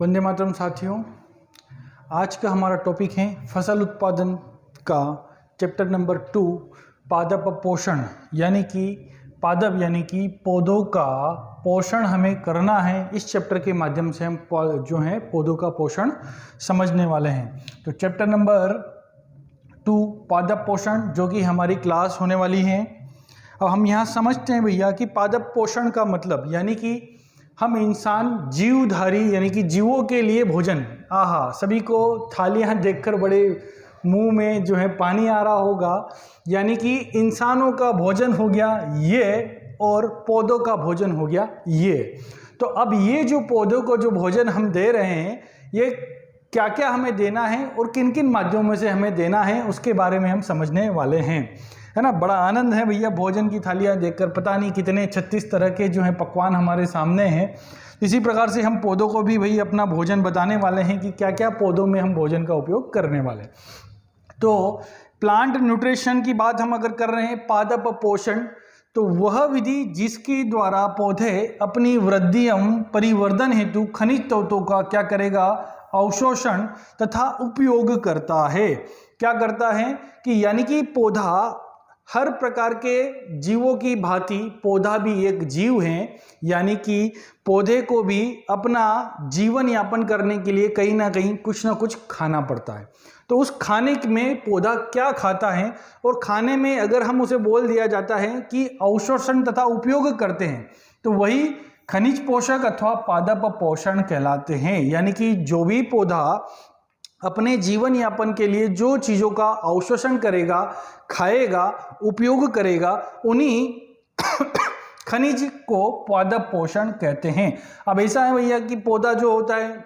वंदे मातरम साथियों, आज का हमारा टॉपिक है फसल उत्पादन का चैप्टर नंबर 2 पादप पोषण यानी कि पौधों का पोषण हमें करना है। इस चैप्टर के माध्यम से हम जो है पौधों का पोषण समझने वाले हैं। तो चैप्टर नंबर 2 पादप पोषण जो कि हमारी क्लास होने वाली है। अब हम यहाँ समझते हैं भैया कि पादप पोषण का मतलब यानी कि हम इंसान जीवधारी यानी कि जीवों के लिए भोजन। सभी को थालियाँ देखकर बड़े मुंह में जो है पानी आ रहा होगा। यानी कि इंसानों का भोजन हो गया ये और पौधों का भोजन हो गया ये। तो अब ये जो पौधों को जो भोजन हम दे रहे हैं ये क्या क्या हमें देना है और किन किन माध्यमों से हमें देना है उसके बारे में हम समझने वाले हैं, है ना। बड़ा आनंद है भैया भोजन की थालियाँ देखकर। पता नहीं कितने 36 तरह के जो हैं पकवान हमारे सामने हैं। इसी प्रकार से हम पौधों को भी भाई अपना भोजन बताने वाले हैं कि क्या क्या पौधों में हम भोजन का उपयोग करने वाले। तो प्लांट न्यूट्रिशन की बात हम अगर कर रहे हैं, पादप पोषण, तो वह विधि जिसके द्वारा पौधे अपनी वृद्धि एवं परिवर्धन हेतु खनिज तत्वों का क्या करेगा, अवशोषण तथा उपयोग करता है। क्या करता है कि यानी कि पौधा हर प्रकार के जीवों की भांति पौधा भी एक जीव है। यानी कि पौधे को भी अपना जीवन यापन करने के लिए कहीं ना कहीं कुछ ना कुछ खाना पड़ता है। तो उस खाने में पौधा क्या खाता है और खाने में अगर हम उसे बोल दिया जाता है कि अवशोषण तथा उपयोग करते हैं तो वही खनिज पोषक अथवा पादप पोषण कहलाते हैं। यानी कि जो भी पौधा अपने जीवन यापन के लिए जो चीज़ों का अवशोषण करेगा, खाएगा, उपयोग करेगा, उन्हीं खनिज को पादप पोषण कहते हैं। अब ऐसा है भैया कि पौधा जो होता है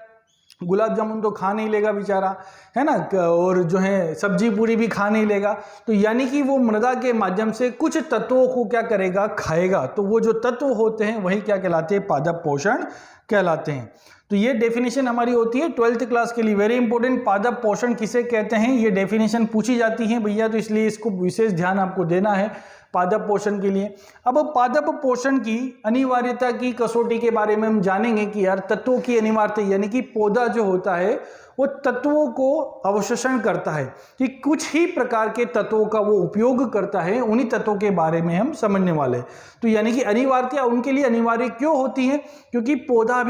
गुलाब जामुन तो खा नहीं लेगा बेचारा, है ना, और जो है सब्जी पूरी भी खा नहीं लेगा। तो यानी कि वो मृदा के माध्यम से कुछ तत्वों को क्या करेगा, खाएगा। तो वो जो तत्व होते हैं वही क्या कहलाते हैं, पादप पोषण कहलाते हैं। तो ये डेफिनेशन हमारी होती है 12th क्लास के लिए, वेरी इंपॉर्टेंट। पादप पोषण किसे कहते हैं ये डेफिनेशन पूछी जाती है भैया, तो इसलिए इसको विशेष ध्यान आपको देना है पादप पोषण के लिए। अब पादप पोषण की अनिवार्यता की कसौटी के बारे में हम जानेंगे कि यार तत्वों की अनिवार्यता यानी कि पौधा जो होता है वो तत्वों को अवशोषण करता है कि कुछ ही प्रकार के तत्वों का वो उपयोग करता है। उन्हीं तत्वों के बारे में हम समझने वाले। तो यानी कि अनिवार्यता उनके लिए अनिवार्य क्यों होती है, क्योंकि पौधा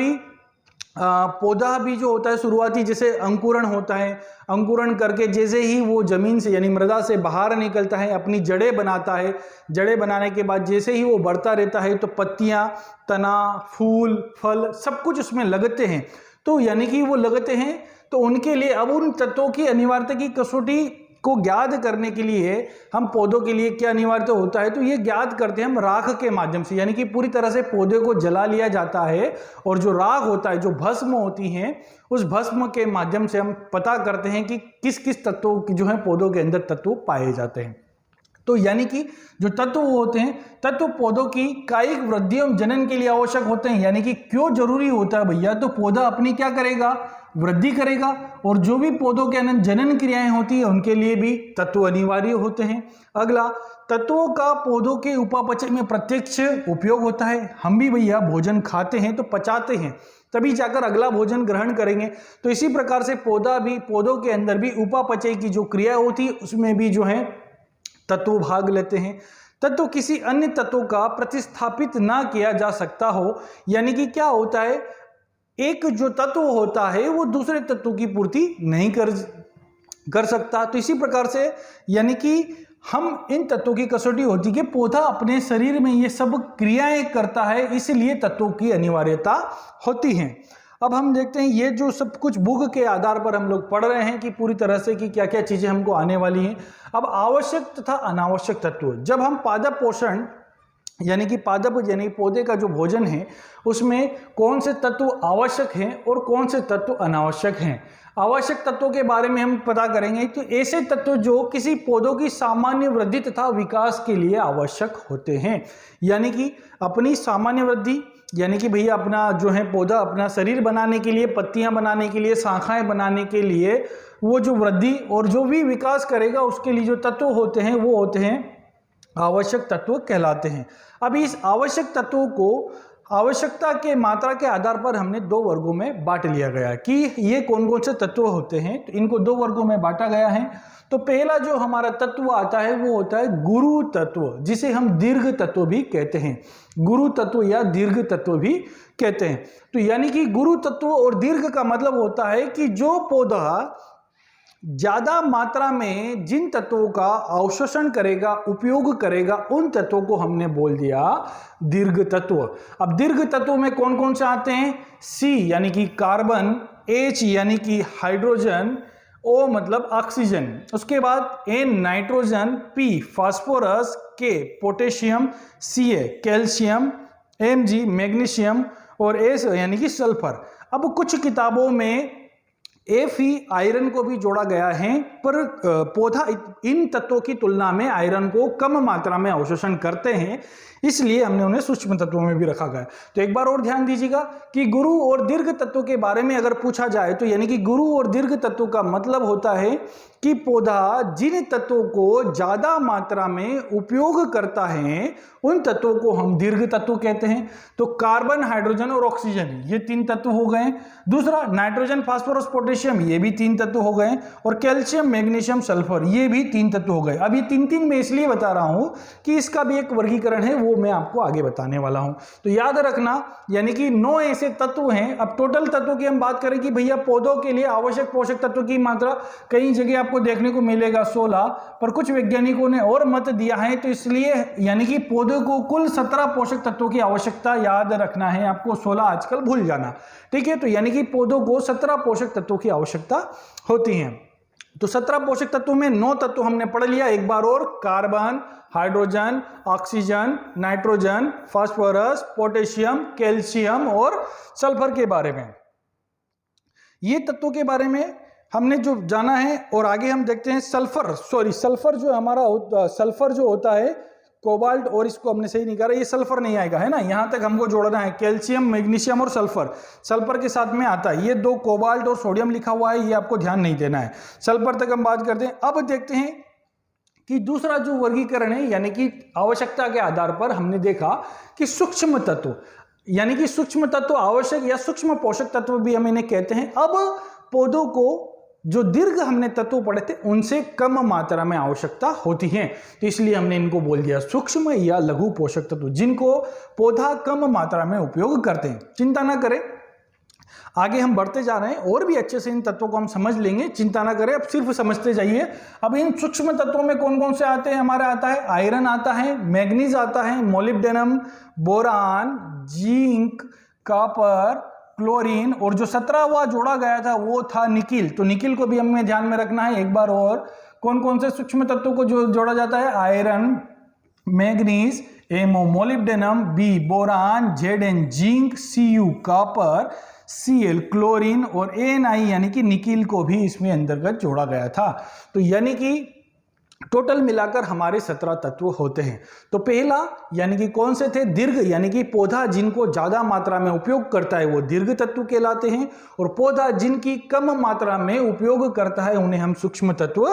भी जो होता है शुरुआती जैसे अंकुरण होता है, अंकुरण करके जैसे ही वो जमीन से यानी मृदा से बाहर निकलता है अपनी जड़ें बनाता है। जड़ें बनाने के बाद जैसे ही वो बढ़ता रहता है तो पत्तियां, तना, फूल, फल सब कुछ उसमें लगते हैं। तो यानी कि वो लगते हैं तो उनके लिए अब उन तत्वों की अनिवार्यता की कसौटी को ज्ञात करने के लिए हम पौधों के लिए क्या अनिवार्य होता है तो ये ज्ञात करते हैं हम राख के माध्यम से। यानी कि पूरी तरह से पौधे को जला लिया जाता है और जो राख होता है, जो भस्म होती है, उस भस्म के माध्यम से हम पता करते हैं कि किस किस तत्वों की जो है पौधों के अंदर तत्व पाए जाते हैं। तो यानी कि जो तत्व होते हैं, तत्व पौधों की कायिक वृद्धि एवं जनन के लिए आवश्यक होते हैं। यानी कि क्यों जरूरी होता है भैया, तो पौधा अपनी क्या करेगा, वृद्धि करेगा, और जो भी पौधों के अंदर जनन क्रियाएं होती है उनके लिए भी तत्व अनिवार्य होते हैं। अगला, तत्वों का पौधों के उपापचय में प्रत्यक्ष उपयोग होता है। हम भी भैया भोजन खाते हैं तो पचाते हैं तभी जाकर अगला भोजन ग्रहण करेंगे। तो इसी प्रकार से पौधों के अंदर भी उपापचय की जो क्रिया होती है उसमें भी जो है तत्व भाग लेते हैं। तत्व किसी अन्य तत्व का प्रतिस्थापित ना किया जा सकता हो। यानी कि क्या होता है, एक जो तत्व होता है वो दूसरे तत्व की पूर्ति नहीं कर सकता। तो इसी प्रकार से यानी कि हम इन तत्वों की कसौटी होती है कि पौधा अपने शरीर में ये सब क्रियाएं करता है, इसलिए तत्वों की अनिवार्यता होती है। अब हम देखते हैं ये जो सब कुछ बुक के आधार पर हम लोग पढ़ रहे हैं कि पूरी तरह से कि क्या क्या चीजें हमको आने वाली हैं। अब आवश्यक तथा अनावश्यक तत्व, जब हम पादप पोषण यानी कि पौधे का जो भोजन है उसमें कौन से तत्व आवश्यक हैं और कौन से तत्व अनावश्यक हैं। आवश्यक तत्वों के बारे में हम पता करेंगे तो ऐसे तत्व जो किसी पौधों की सामान्य वृद्धि तथा विकास के लिए आवश्यक होते हैं। यानी कि अपनी सामान्य वृद्धि यानी कि भैया अपना जो है पौधा अपना शरीर बनाने के लिए, पत्तियां बनाने के लिए, शाखाएं बनाने के लिए वो जो वृद्धि और जो भी विकास करेगा उसके लिए जो तत्व होते हैं वो होते हैं आवश्यक तत्व कहलाते हैं। अब इस आवश्यक तत्वों को आवश्यकता के मात्रा के आधार पर हमने दो वर्गों में बांट लिया गया है कि ये कौन कौन से तत्व होते हैं। तो इनको दो वर्गों में बांटा गया है। तो पहला जो हमारा तत्व आता है वो होता है गुरु तत्व, जिसे हम दीर्घ तत्व भी कहते हैं। गुरु तत्व या दीर्घ तत्व भी कहते हैं। तो यानी कि गुरु तत्व और दीर्घ का मतलब होता है कि जो पौधा ज्यादा मात्रा में जिन तत्वों का अवशोषण करेगा, उपयोग करेगा, उन तत्वों को हमने बोल दिया दीर्घ तत्व। अब दीर्घ तत्वों में कौन कौन से आते हैं? सी यानी कि कार्बन, H यानी कि हाइड्रोजन, O मतलब ऑक्सीजन, उसके बाद N nitrogen, P phosphorus, K potassium, Ca calcium, Mg magnesium और S यानी कि सल्फर। अब कुछ किताबों में Fe आयरन को भी जोड़ा गया है, पर पौधा इन तत्वों की तुलना में आयरन को कम मात्रा में अवशोषण करते हैं, इसलिए हमने उन्हें सूक्ष्म तत्वों में भी रखा गया। तो एक बार और ध्यान दीजिएगा कि गुरु और दीर्घ तत्वों के बारे में अगर पूछा जाए तो यानी कि गुरु और दीर्घ तत्वों का मतलब होता है कि पौधा जिन तत्वों को ज्यादा मात्रा में उपयोग करता है उन तत्वों को हम दीर्घ तत्व कहते हैं। तो कार्बन, हाइड्रोजन और ऑक्सीजन ये तीन तत्व हो गए। दूसरा नाइट्रोजन, फास्फोरस, पोटेशियम ये भी तीन तत्व हो गए, और कैल्शियम, मैग्नीशियम, सल्फर ये भी तीन तत्व हो गए। अब ये तीन तीन मैं इसलिए बता रहा हूं कि इसका भी एक वर्गीकरण है, वो मैं आपको आगे बताने वाला हूं। तो याद रखना, यानी कि 9 ऐसे तत्व हैं। अब टोटल तत्वों की हम बात करें कि भैया पौधों के लिए आवश्यक पोषक तत्वों की मात्रा कई जगह आपको देखने को मिलेगा 16, पर कुछ वैज्ञानिकों ने और मत दिया है, तो इसलिए यानी कि पौधों को कुल 17 पोषक तत्वों की आवश्यकता याद रखना है आपको, 16 आजकल भूल जाना, ठीक है। तो यानी कि पौधों को 17 पोषक तत्वों की आवश्यकता होती है। तो 17 पोषक तत्वों में 9 तत्व हमने पढ़ लिया एक बार और, carbon, hydrogen, oxygen, nitrogen, phosphorus, potassium, calcium और सल्फर के बारे में। ये तत्वों के बारे में हमने जो जाना है, और आगे हम देखते हैं सल्फर जो हमारा सल्फर जो होता है कोबाल्ट, और इसको हमने सही नहीं करा, ये सल्फर नहीं आएगा, है ना, यहां तक हमको जोड़ना है। कैल्शियम, मैग्नीशियम और सल्फर के साथ में आता है। ये दो कोबाल्ट और सोडियम लिखा हुआ है, ये आपको ध्यान नहीं देना है। सल्फर तक हम बात करते हैं। अब देखते हैं कि दूसरा जो वर्गीकरण है, यानी कि आवश्यकता के आधार पर हमने देखा कि सूक्ष्म तत्व, यानी कि सूक्ष्म तत्व आवश्यक या सूक्ष्म पोषक तत्व भी हम इन्हें कहते हैं। अब पौधों को जो दीर्घ हमने तत्व पढ़े थे उनसे कम मात्रा में आवश्यकता होती है, तो इसलिए हमने इनको बोल दिया सूक्ष्म या लघु पोषक तत्व, जिनको पौधा कम मात्रा में उपयोग करते हैं। चिंता ना करें, आगे हम बढ़ते जा रहे हैं और भी अच्छे से इन तत्वों को हम समझ लेंगे, चिंता ना करें, अब सिर्फ समझते जाइए। अब इन सूक्ष्म तत्वों में कौन कौन से आते हैं? हमारे आता है आयरन आता है, मैग्नीज आता है, molybdenum, boron, zinc, copper, chlorine, और जो 17वां जोड़ा गया था वो था निकिल। तो निकिल को भी हमें ध्यान में रखना है एक बार और। कौन कौन से सूक्ष्म तत्वों को जो जोड़ा जाता है? Iron, manganese, MO molybdenum, B boron, ZN zinc, CU copper, CL chlorine और एनआई यानी कि निकिल को भी इसमें अंतर्गत जोड़ा गया था। तो यानी कि टोटल मिलाकर हमारे 17 तत्व होते हैं। तो पहला यानी कि कौन से थे? दीर्घ, यानी कि पौधा जिनको ज्यादा मात्रा में उपयोग करता है वो दीर्घ तत्व कहलाते हैं, और पौधा जिनकी कम मात्रा में उपयोग करता है उन्हें हम सूक्ष्म तत्व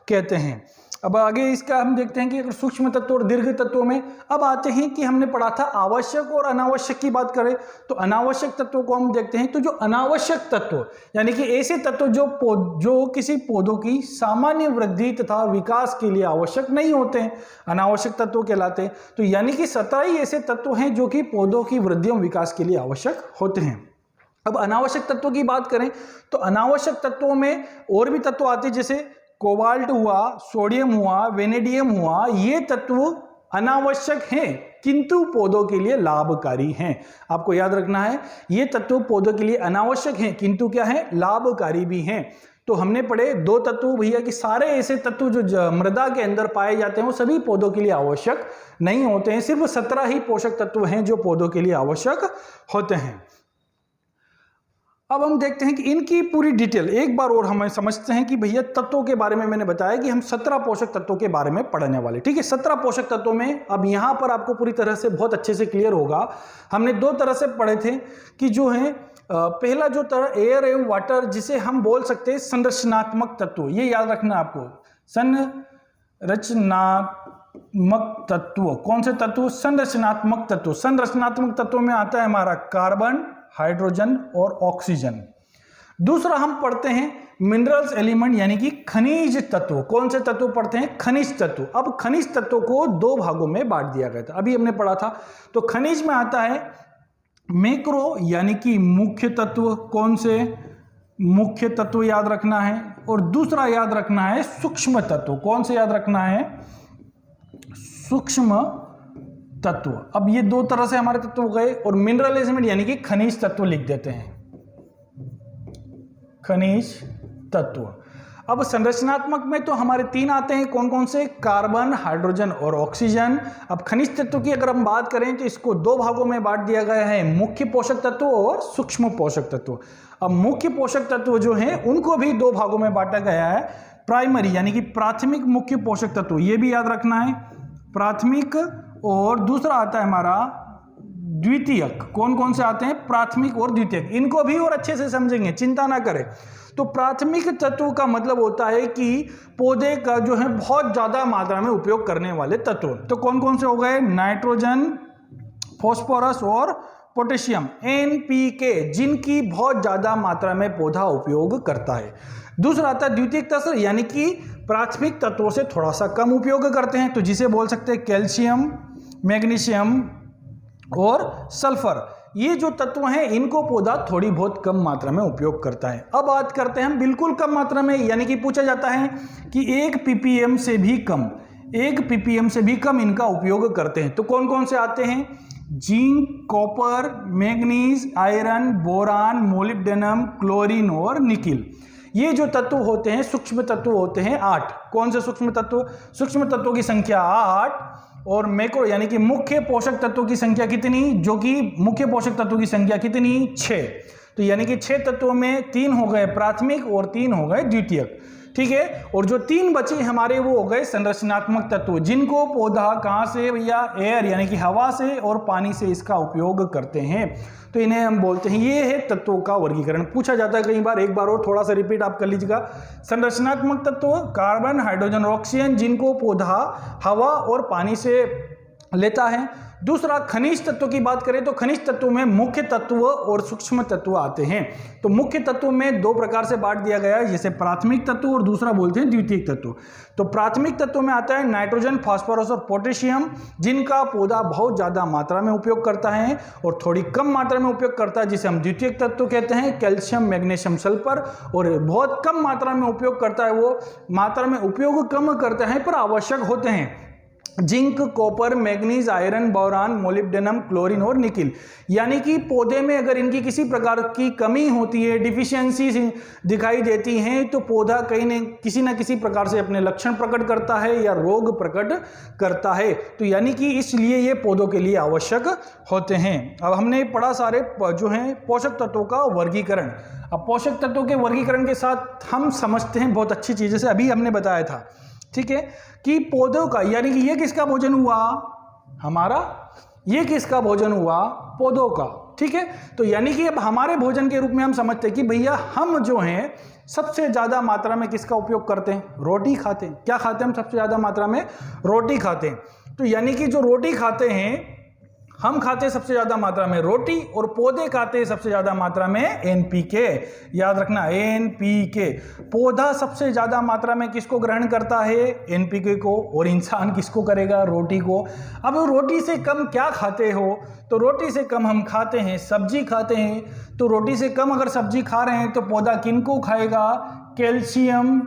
कहते हैं। अब आगे इसका हम देखते हैं कि अगर सूक्ष्म तत्व और दीर्घ तत्वों में अब आते हैं कि हमने पढ़ा था आवश्यक और अनावश्यक की बात करें तो अनावश्यक तत्वों को हम देखते हैं। तो जो अनावश्यक तत्व यानी कि ऐसे तत्व जो किसी पौधों की सामान्य वृद्धि तथा विकास के लिए आवश्यक नहीं होते हैं, अनावश्यक तत्व कहलाते हैं। तो यानी कि 17 ही ऐसे तत्व हैं जो कि पौधों की वृद्धि और विकास के लिए आवश्यक होते हैं। अब अनावश्यक तत्वों की बात करें तो अनावश्यक तत्वों में और भी तत्व आते हैं, जैसे कोबाल्ट हुआ, सोडियम हुआ, वेनेडियम हुआ। ये तत्व अनावश्यक हैं किंतु पौधों के लिए लाभकारी हैं। आपको याद रखना है, ये तत्व पौधों के लिए अनावश्यक हैं किंतु क्या है? लाभकारी भी हैं। तो हमने पढ़े 2 तत्व भैया कि सारे ऐसे तत्व जो मृदा के अंदर पाए जाते हैं वो सभी पौधों के लिए आवश्यक नहीं होते हैं। सिर्फ 17 ही पोषक तत्व हैं जो पौधों के लिए आवश्यक होते हैं। अब हम देखते हैं कि इनकी पूरी डिटेल एक बार और हम समझते हैं कि भैया तत्वों के बारे में मैंने बताया कि हम 17 पोषक तत्वों के बारे में पढ़ने वाले, ठीक है। 17 पोषक तत्वों में अब यहां पर आपको पूरी तरह से बहुत अच्छे से क्लियर होगा। हमने 2 तरह से पढ़े थे कि जो है पहला जो तरह एयर एवं वाटर, जिसे हम बोल सकते हैं संरचनात्मक तत्व, ये याद रखना आपको, संरचनात्मक तत्व, कौन से तत्व? संरचनात्मक तत्व। संरचनात्मक तत्व में आता है हमारा कार्बन, हाइड्रोजन और ऑक्सीजन। दूसरा हम पढ़ते हैं मिनरल्स एलिमेंट यानी कि खनिज तत्व। कौन से तत्व पढ़ते हैं? खनिज तत्व। अब खनिज तत्व को दो भागों में बांट दिया गया था, अभी हमने पढ़ा था। तो खनिज में आता है मैक्रो यानी कि मुख्य तत्व। कौन से? मुख्य तत्व याद रखना है। और दूसरा याद रखना है सूक्ष्म तत्व। कौन से याद रखना है? सूक्ष्म तत्व। अब ये दो तरह से हमारे तत्व हो गए। और मिनरल एलिमेंट यानी कि खनिज तत्व लिख देते हैं, खनिज तत्व। अब संरचनात्मक में तो हमारे तीन आते हैं, कौन कौन से? कार्बन, हाइड्रोजन और ऑक्सीजन। अब खनिज तत्व की अगर हम बात करें तो इसको दो भागों में बांट दिया गया है, मुख्य पोषक तत्व और सूक्ष्म पोषक तत्व। अब मुख्य पोषक तत्व जो हैं उनको भी दो भागों में बांटा गया है, प्राइमरी यानी कि प्राथमिक मुख्य पोषक तत्व, ये भी याद रखना है, प्राथमिक। और दूसरा आता है हमारा द्वितीयक। कौन कौन से आते हैं? प्राथमिक और द्वितीयक। इनको भी और अच्छे से समझेंगे, चिंता ना करें। तो प्राथमिक तत्व का मतलब होता है कि पौधे का जो है बहुत ज्यादा मात्रा में उपयोग करने वाले तत्व। तो कौन कौन से हो गए? नाइट्रोजन, फॉस्फोरस और पोटेशियम, NPK, जिनकी बहुत ज्यादा मात्रा में पौधा उपयोग करता है। दूसरा आता है द्वितीयक तत्व यानी कि प्राथमिक तत्वों से थोड़ा सा कम उपयोग करते हैं, तो जिसे बोल सकते हैं कैल्शियम, मैग्नीशियम और सल्फर। ये जो तत्व हैं इनको पौधा थोड़ी बहुत कम मात्रा में उपयोग करता है। अब बात करते हैं हम बिल्कुल कम मात्रा में, यानी कि पूछा जाता है कि 1 ppm से भी कम, 1 ppm से भी कम इनका उपयोग करते हैं। तो कौन कौन से आते हैं? Zinc, copper, manganese, iron, boron, molybdenum, chlorine और निकिल। ये जो तत्व होते हैं सूक्ष्म तत्व होते हैं 8। कौन से सूक्ष्म तत्व? सूक्ष्म तत्वों की संख्या 8। और मैक्रो यानी कि मुख्य पोषक तत्वों की संख्या कितनी? जो कि मुख्य पोषक तत्वों की संख्या कितनी? 6। तो यानी कि 6 तत्वों में 3 हो गए प्राथमिक और 3 हो गए द्वितीयक, ठीक है। और जो 3 बचे हमारे वो हो गए संरचनात्मक तत्व, जिनको पौधा कहाँ से भैया? एयर यानी कि हवा से और पानी से इसका उपयोग करते हैं। तो इन्हें हम बोलते हैं, ये है तत्वों का वर्गीकरण। पूछा जाता है कई बार, एक बार और थोड़ा सा रिपीट आप कर लीजिएगा। संरचनात्मक तत्व कार्बन, हाइड्रोजन और ऑक्सीजन, जिनको पौधा हवा और पानी से लेता है। दूसरा खनिज तत्व की बात करें तो खनिज तत्व में मुख्य तत्व और सूक्ष्म तत्व आते हैं। तो मुख्य तत्व में दो प्रकार से बांट दिया गया है, जैसे प्राथमिक तत्व और दूसरा बोलते हैं द्वितीयक तत्व। तो प्राथमिक तत्व में आता है नाइट्रोजन, फास्फोरस और पोटेशियम, जिनका पौधा बहुत ज्यादा मात्रा में उपयोग करता है, और थोड़ी कम मात्रा में उपयोग करता है जिसे हम द्वितीयक तत्व कहते हैं, कैल्शियम, मैग्नीशियम, सल्फर। और बहुत कम मात्रा में उपयोग करता है, वो मात्रा में उपयोग कम करते हैं पर आवश्यक होते हैं, zinc, copper, manganese, iron, boron, molybdenum, chlorine और निकिल। यानी कि पौधे में अगर इनकी किसी प्रकार की कमी होती है, डिफिशियंसी दिखाई देती है, तो पौधा कहीं न किसी प्रकार से अपने लक्षण प्रकट करता है या रोग प्रकट करता है। तो यानी कि इसलिए ये पौधों के लिए आवश्यक होते हैं। अब हमने पढ़ा सारे जो हैं पोषक तत्वों का वर्गीकरण। अब पोषक तत्वों के वर्गीकरण के साथ हम समझते हैं बहुत अच्छी चीज़, जैसे अभी हमने बताया था, ठीक है, कि पौधों का, यानी कि ये किसका भोजन हुआ? हमारा। ये किसका भोजन हुआ? पौधों का, ठीक है। तो यानी कि अब हमारे भोजन के रूप में हम समझते हैं कि भैया हम जो हैं सबसे ज्यादा मात्रा में किसका उपयोग करते हैं? रोटी खाते हैं। क्या खाते हैं हम सबसे ज्यादा मात्रा में? रोटी खाते हैं। तो यानी कि जो रोटी खाते हैं हम खाते हैं सबसे ज्यादा मात्रा में रोटी, और पौधे खाते हैं सबसे ज्यादा मात्रा में NPK। याद रखना NPK। पौधा सबसे ज्यादा मात्रा में किसको ग्रहण करता है? NPK को। और इंसान किसको करेगा? रोटी को। अब रोटी से कम क्या खाते हो? तो रोटी से कम हम खाते हैं सब्जी खाते हैं। तो रोटी से कम अगर सब्जी खा रहे हैं तो पौधा किनको खाएगा? कैल्शियम,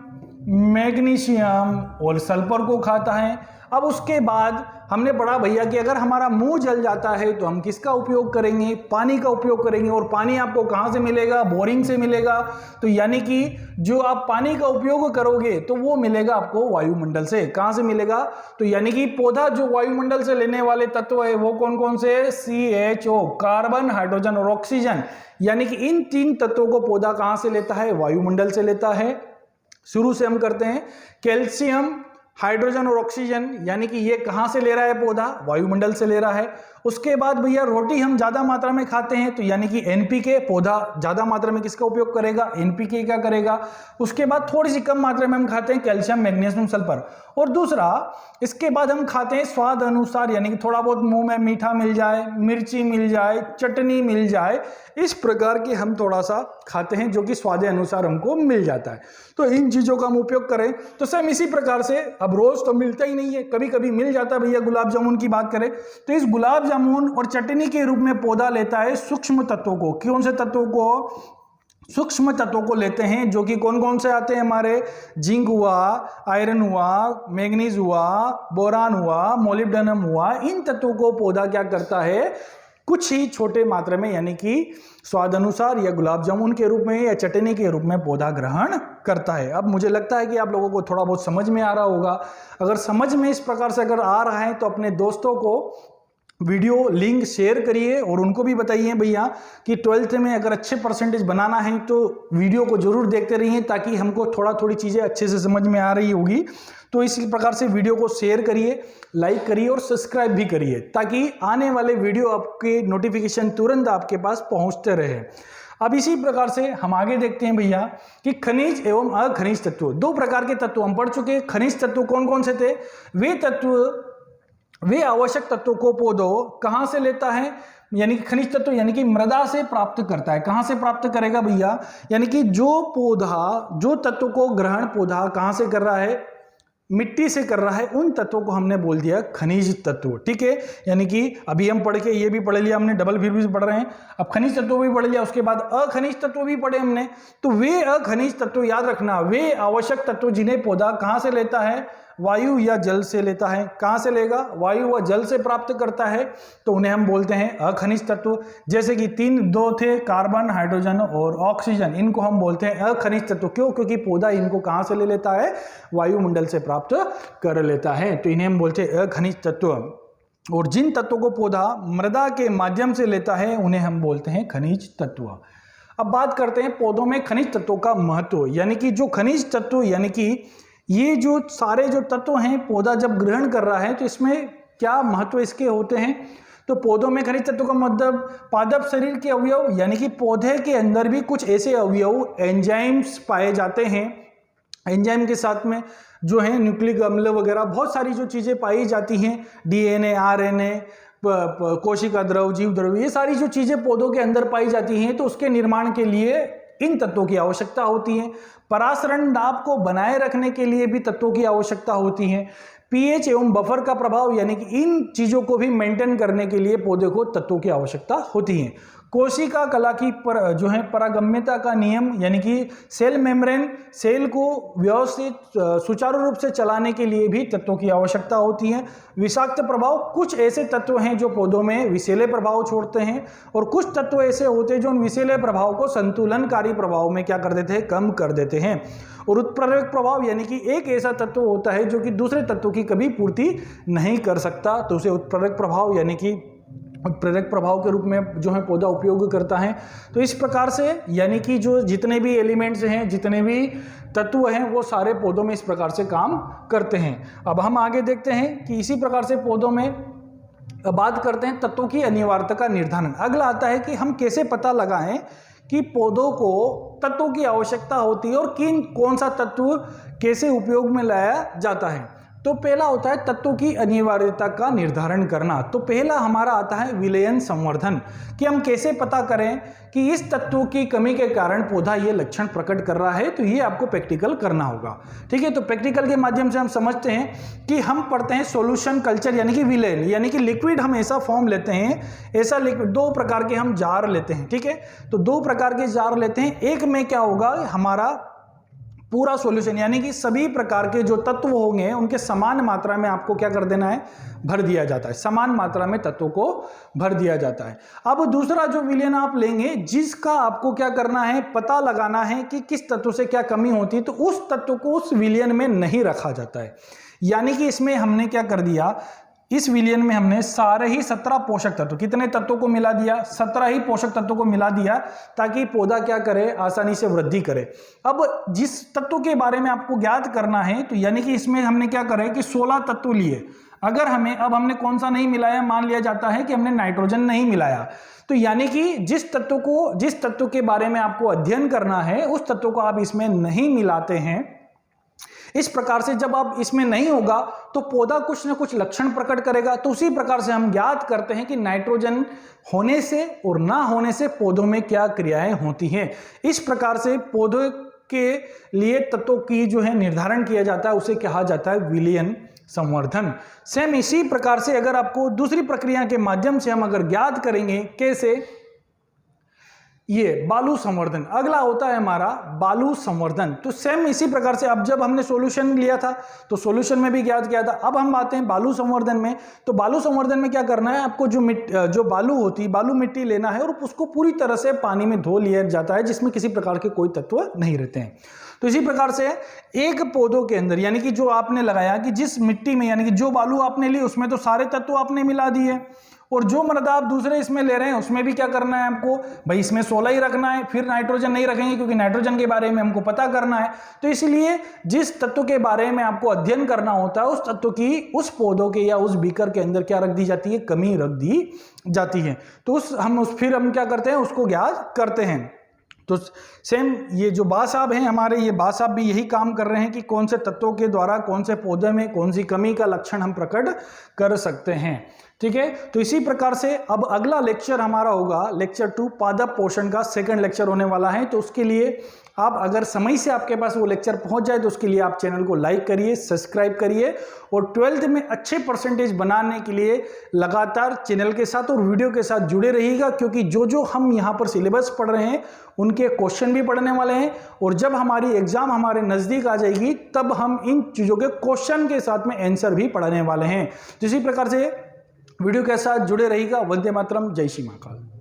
मैग्नीशियम और सल्फर को खाता है। अब उसके बाद हमने पढ़ा भैया कि अगर हमारा मुंह जल जाता है तो हम किसका उपयोग करेंगे? पानी का उपयोग करेंगे। और पानी आपको कहाँ से मिलेगा? बोरिंग से मिलेगा। तो यानी कि जो आप पानी का उपयोग करोगे तो वो मिलेगा आपको वायुमंडल से। कहाँ से मिलेगा? तो यानी कि पौधा जो वायुमंडल से लेने वाले तत्व है वो कौन कौन से? CHO, कार्बन, हाइड्रोजन और ऑक्सीजन। यानी कि इन 3 तत्वों को पौधा कहाँ से लेता है? वायुमंडल से लेता है। शुरू से हम करते हैं कैल्शियम, हाइड्रोजन और ऑक्सीजन, यानी कि ये कहाँ से ले रहा है पौधा, वायुमंडल से ले रहा है। उसके बाद भैया रोटी हम ज़्यादा मात्रा में खाते हैं, तो यानी कि एनपीके, पौधा ज़्यादा मात्रा में किसका उपयोग करेगा, एनपीके का करेगा। उसके बाद थोड़ी सी कम मात्रा में हम खाते हैं कैल्शियम, मैग्नीशियम, सल्फर। और दूसरा, इसके बाद हम खाते हैं स्वाद अनुसार, यानी कि थोड़ा बहुत मुंह में मीठा मिल जाए, मिर्ची मिल जाए, चटनी मिल जाए, इस प्रकार के हम थोड़ा सा खाते हैं जो कि स्वाद अनुसार हमको मिल जाता है। तो इन चीज़ों का हम उपयोग करें तो सेम इसी प्रकार से, अब रोज़ तो मिलता ही नहीं है, कभी कभी मिल जाता है। भैया गुलाब जामुन की बात करें तो इस गुलाब जामुन और चटनी के रूप में पौधा लेता है सूक्ष्म तत्वों को। कौन से तत्वों को, सूक्ष्म तत्वों को लेते हैं, जो कि कौन कौन से आते हैं हमारे, जिंक हुआ, आयरन हुआ, मैग्नीज हुआ, बोरान हुआ, मोलिब्डेनम हुआ। इन तत्वों को पौधा क्या करता है, कुछ ही छोटे मात्रा में, यानी कि स्वाद अनुसार या गुलाब जामुन के रूप में या चटनी के रूप में पौधा ग्रहण करता है। अब मुझे लगता है कि आप लोगों को थोड़ा बहुत समझ में आ रहा होगा। अगर समझ में इस प्रकार से अगर आ रहा है तो अपने दोस्तों को वीडियो लिंक शेयर करिए और उनको भी बताइए भैया कि 12th में अगर अच्छे परसेंटेज बनाना है तो वीडियो को जरूर देखते रहिए, ताकि हमको थोड़ी चीज़ें अच्छे से समझ में आ रही होगी। तो इसी प्रकार से वीडियो को शेयर करिए, लाइक करिए और सब्सक्राइब भी करिए, ताकि आने वाले वीडियो आपके नोटिफिकेशन तुरंत आपके पास पहुंचते रहे। अब इसी प्रकार से हम आगे देखते हैं भैया कि खनिज एवं अखनिज तत्व, दो प्रकार के तत्व हम पढ़ चुके हैं। खनिज तत्व कौन कौन से थे, वे आवश्यक तत्वों को पौधों कहां से लेता है, यानी कि खनिज तत्व यानी कि मृदा से प्राप्त करता है। कहां से प्राप्त करेगा भैया, यानी कि जो पौधा, जो तत्व को ग्रहण पौधा कहां से कर रहा है, मिट्टी से कर रहा है, उन तत्वों को हमने बोल दिया खनिज तत्व। ठीक है, यानी कि अभी हम पढ़ के ये भी पढ़ लिया हमने, डबल फिर भी पढ़ रहे हैं, अब खनिज तत्व भी पढ़ लिया, उसके बाद अखनिज तत्व भी पढ़े हमने। तो वे अखनिज तत्व याद रखना, वे आवश्यक तत्व जिन्हें पौधा कहां से लेता है, वायु या जल से लेता है। कहां से लेगा, वायु व जल से प्राप्त करता है, तो उन्हें हम बोलते हैं अखनिज तत्व। जैसे कि दो थे, कार्बन, हाइड्रोजन और ऑक्सीजन, इनको हम बोलते हैं अखनिज तत्व। क्यों, क्योंकि पौधा इनको कहां से ले लेता है, वायुमंडल से प्राप्त कर लेता है, तो इन्हें हम बोलते हैं अखनिज तत्व। और जिन तत्वों को पौधा मृदा के माध्यम से लेता है उन्हें हम बोलते हैं खनिज तत्व। अब बात करते हैं पौधों में खनिज तत्वों का महत्व, यानी कि जो खनिज तत्व, यानी कि ये जो सारे जो तत्व हैं पौधा जब ग्रहण कर रहा है तो इसमें क्या महत्व इसके होते हैं। तो पौधों में खनिज तत्व का मतलब पादप शरीर के अवयव, यानी कि पौधे के अंदर भी कुछ ऐसे अवयव एंजाइम्स पाए जाते हैं। एंजाइम के साथ में जो है न्यूक्लिक अम्ल वगैरह बहुत सारी जो चीज़ें पाई जाती हैं, डीएनए, आरएनए, कोशिका द्रव, जीव द्रव, ये सारी जो चीज़ें पौधों के अंदर पाई जाती हैं, तो उसके निर्माण के लिए इन तत्वों की आवश्यकता होती है। परासरण दाब को बनाए रखने के लिए भी तत्वों की आवश्यकता होती है। पीएच एवं बफर का प्रभाव, यानी कि इन चीजों को भी मेंटेन करने के लिए पौधे को तत्वों की आवश्यकता होती है। कोशिका कला की जो है परागम्यता का नियम, यानी कि सेल मेम्ब्रेन, सेल को व्यवस्थित सुचारू रूप से चलाने के लिए भी तत्वों की आवश्यकता होती है। विषाक्त प्रभाव, कुछ ऐसे तत्व हैं जो पौधों में विषैले प्रभाव छोड़ते हैं, और कुछ तत्व ऐसे होते हैं जो उन विषैले प्रभाव को संतुलनकारी प्रभाव में क्या कर देते हैं, कम कर देते हैं। और उत्प्रेरक प्रभाव, यानी कि एक ऐसा तत्व होता है जो कि दूसरे तत्वों की कभी पूर्ति नहीं कर सकता, तो उसे उत्प्रेरक प्रभाव यानी कि उत्प्रेरक प्रभाव के रूप में जो है पौधा उपयोग करता है। तो इस प्रकार से यानी कि जो जितने भी एलिमेंट्स हैं, जितने भी तत्व हैं, वो सारे पौधों में इस प्रकार से काम करते हैं। अब हम आगे देखते हैं कि इसी प्रकार से पौधों में बात करते हैं तत्वों की अनिवार्यता का निर्धारण। अगला आता है कि हम कैसे पता लगाएं कि पौधों को तत्वों की आवश्यकता होती है और कौन सा तत्व कैसे उपयोग में लाया जाता है। तो पहला होता है तत्वों की अनिवार्यता का निर्धारण करना। तो पहला हमारा आता है विलयन संवर्धन, कि हम कैसे पता करें कि इस तत्व की कमी के कारण पौधा ये लक्षण प्रकट कर रहा है। तो ये आपको प्रैक्टिकल करना होगा, ठीक है। तो प्रैक्टिकल के माध्यम से हम समझते हैं कि हम पढ़ते हैं सॉल्यूशन कल्चर, यानी कि विलयन, यानी कि लिक्विड हम ऐसा फॉर्म लेते हैं, ऐसा लिक्विड, दो प्रकार के हम जार लेते हैं, ठीक है। तो दो प्रकार के जार लेते हैं, एक में क्या होगा, हमारा पूरा सॉल्यूशन, यानी कि सभी प्रकार के जो तत्व होंगे उनके समान मात्रा में आपको क्या कर देना है, भर दिया जाता है, समान मात्रा में तत्वों को भर दिया जाता है। अब दूसरा जो विलयन आप लेंगे, जिसका आपको क्या करना है, पता लगाना है कि किस तत्व से क्या कमी होती है, तो उस तत्व को उस विलयन में नहीं रखा जाता है। यानी कि इसमें हमने क्या कर दिया, इस विलयन में हमने सारे ही 17 पोषक तत्व, कितने तत्वों को मिला दिया? 17 ही पोषक तत्वों को मिला दिया ताकि पौधा क्या करे? आसानी से वृद्धि करे। अब जिस तत्व के बारे में आपको ज्ञात करना है, तो यानी कि इसमें हमने क्या करे कि 16 तत्व लिए। अगर हमने कौन सा नहीं मिलाया? मान लिया जाता है कि हमने नाइट्रोजन नहीं मिलाया, तो यानी कि जिस तत्व के बारे में आपको अध्ययन करना है उस तत्व को आप इसमें नहीं मिलाते हैं। इस प्रकार से जब आप इसमें नहीं होगा तो पौधा कुछ न कुछ लक्षण प्रकट करेगा। तो उसी प्रकार से हम ज्ञात करते हैं कि नाइट्रोजन होने से और ना होने से पौधों में क्या क्रियाएं होती हैं। इस प्रकार से पौधों के लिए तत्वों की जो है निर्धारण किया जाता है, उसे कहा जाता है विलयन संवर्धन। सेम इसी प्रकार से अगर आपको दूसरी प्रक्रिया के माध्यम से हम अगर ज्ञात करेंगे, कैसे? ये बालू संवर्धन अगला होता है हमारा बालू संवर्धन। तो सेम इसी प्रकार से अब जब हमने सॉल्यूशन लिया था तो सॉल्यूशन में भी ज्ञात किया था। अब हम आते हैं बालू संवर्धन में। तो बालू संवर्धन में क्या करना है? आपको जो बालू होती है, बालू मिट्टी लेना है और उसको पूरी तरह से पानी में धो लिया जाता है, जिसमें किसी प्रकार के कोई तत्व नहीं रहते हैं। तो इसी प्रकार से एक पौधों के अंदर, यानी कि जो आपने लगाया कि जिस मिट्टी में, यानी कि जो बालू आपने ली उसमें तो सारे तत्व आपने मिला दिए, और जो मृदा आप दूसरे इसमें ले रहे हैं उसमें भी क्या करना है आपको? भाई इसमें 16 ही रखना है, फिर नाइट्रोजन नहीं रखेंगे क्योंकि नाइट्रोजन के बारे में हमको पता करना है। तो इसलिए जिस तत्व के बारे में आपको अध्ययन करना होता है उस तत्व की उस पौधों के या उस बीकर के अंदर क्या रख दी जाती है? कमी रख दी जाती है। तो फिर हम क्या करते हैं? उसको ज्ञात करते हैं। तो सेम ये जो बा साहब हैं हमारे, ये बा साहब भी यही काम कर रहे हैं कि कौन से तत्वों के द्वारा कौन से पौधे में कौन सी कमी का लक्षण हम प्रकट कर सकते हैं। ठीक है, तो इसी प्रकार से अब अगला लेक्चर हमारा होगा लेक्चर 2, पादप पोषण का सेकंड लेक्चर होने वाला है। तो उसके लिए आप अगर समय से आपके पास वो लेक्चर पहुंच जाए तो उसके लिए आप चैनल को लाइक करिए, सब्सक्राइब करिए, और 12th में अच्छे परसेंटेज बनाने के लिए लगातार चैनल के साथ और वीडियो के साथ जुड़े रहिएगा, क्योंकि जो हम यहाँ पर सिलेबस पढ़ रहे हैं उनके क्वेश्चन भी पढ़ने वाले हैं, और जब हमारी एग्जाम हमारे नज़दीक आ जाएगी तब हम इन चीज़ों के क्वेश्चन के साथ में आंसर भी पढ़ने वाले हैं। तो इसी प्रकार से वीडियो के साथ जुड़े रहिएगा। वंदे मातरम, जय श्री महाकाल।